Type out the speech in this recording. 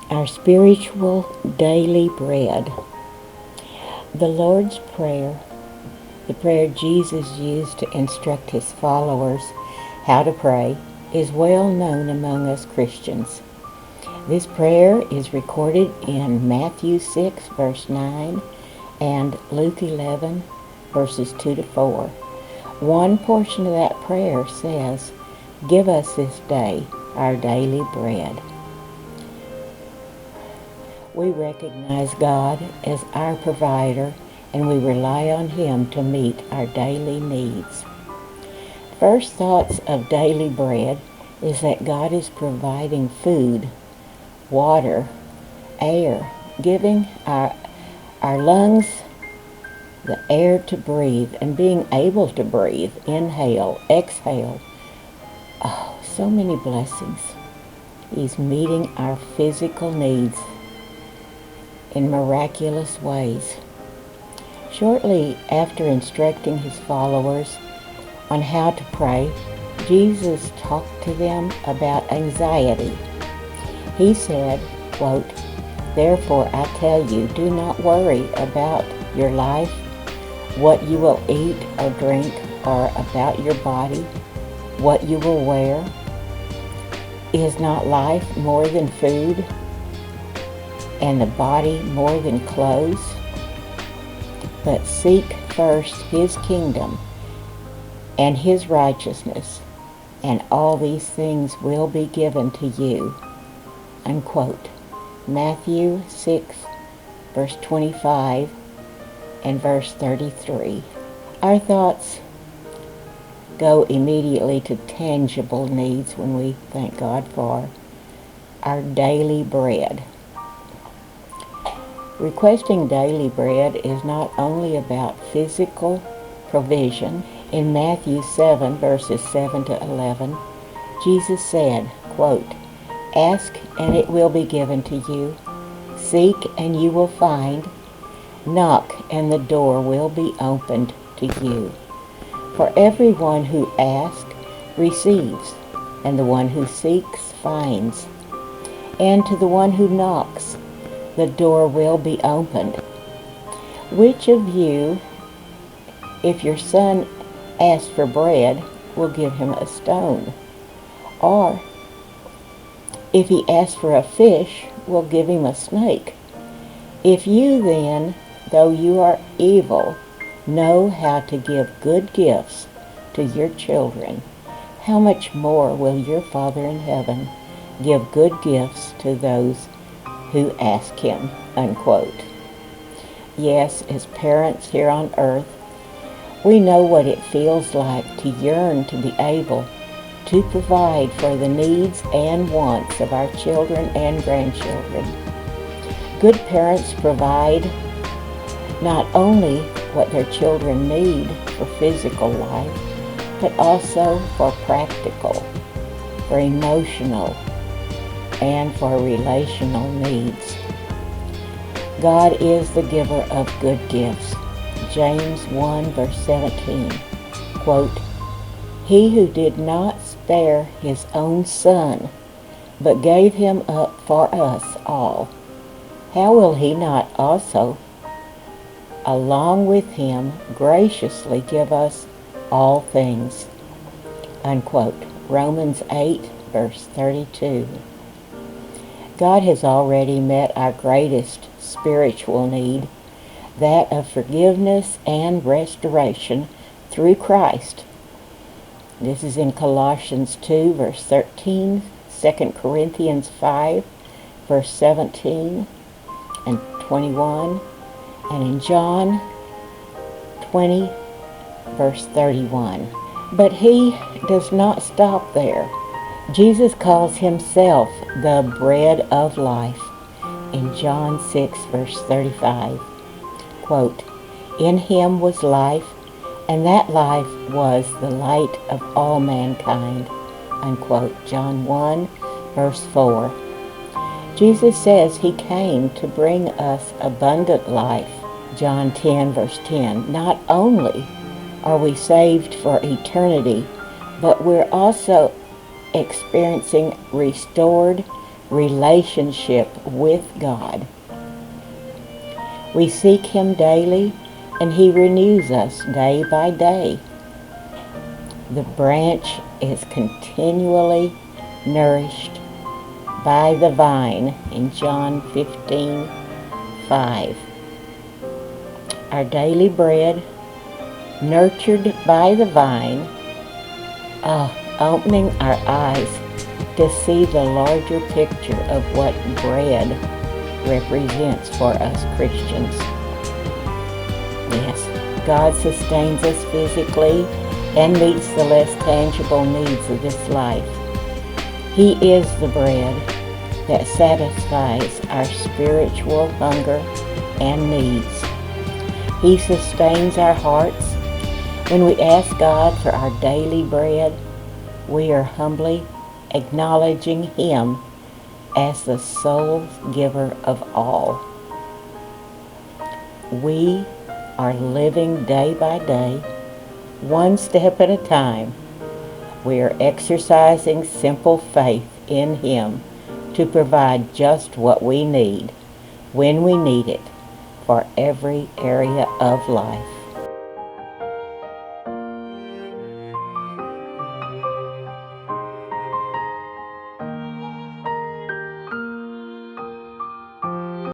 Our spiritual daily bread. The Lord's Prayer, the prayer Jesus used to instruct his followers how to pray, is well known among us Christians. This prayer is recorded in Matthew 6, verse 9, and Luke 11, verses 2 to 4. One portion of that prayer says, "Give us this day our daily bread." We recognize God as our provider, and we rely on Him to meet our daily needs. First thoughts of daily bread is that God is providing food, water, air, giving our lungs the air to breathe and being able to breathe, inhale, exhale. Oh, so many blessings. He's meeting our physical needs in miraculous ways. Shortly after instructing his followers on how to pray, Jesus talked to them about anxiety. He said, quote, "Therefore I tell you, do not worry about your life, what you will eat or drink, or about your body, what you will wear. Is not life more than food, and the body more than clothes? But seek first his kingdom and his righteousness, and all these things will be given to you." Unquote. Matthew 6, verse 25 and verse 33. Our thoughts go immediately to tangible needs when we thank God for our daily bread. Requesting daily bread is not only about physical provision. In Matthew 7, verses 7 to 11, Jesus said, quote, "Ask and it will be given to you. Seek and you will find. Knock and the door will be opened to you. For everyone who asks receives, and the one who seeks finds. And to the one who knocks, the door will be opened. Which of you, if your son asks for bread, will give him a stone? Or if he asks for a fish, will give him a snake? If you then, though you are evil, know how to give good gifts to your children, how much more will your Father in heaven give good gifts to those who ask him?" Unquote. Yes, as parents here on earth, we know what it feels like to yearn to be able to provide for the needs and wants of our children and grandchildren. Good parents provide not only what their children need for physical life, but also for practical, for emotional, and for relational needs. God is the giver of good gifts. James 1, verse 17, quote, "He who did not spare his own son, but gave him up for us all, how will he not also, along with him, graciously give us all things?" Unquote. Romans 8, verse 32. God has already met our greatest spiritual need, that of forgiveness and restoration through Christ. This is in Colossians 2, verse 13, 2 Corinthians 5, verse 17 and 21, and in John 20, verse 31. But he does not stop there. Jesus calls himself the bread of life in John 6, verse 35. Quote, "In him was life, and that life was the light of all mankind." Unquote. John 1, verse 4. Jesus says he came to bring us abundant life. John 10, verse 10. Not only are we saved for eternity, but we're also experiencing restored relationship with God. We seek Him daily, and He renews us day by day. The branch is continually nourished by the vine in John 15:5. Our daily bread, nurtured by the vine, opening our eyes to see the larger picture of what bread represents for us Christians. Yes, God sustains us physically and meets the less tangible needs of this life. He is the bread that satisfies our spiritual hunger and needs. He sustains our hearts. When we ask God for our daily bread, we are humbly acknowledging Him as the sole giver of all. We are living day by day, one step at a time. We are exercising simple faith in Him to provide just what we need, when we need it, for every area of life.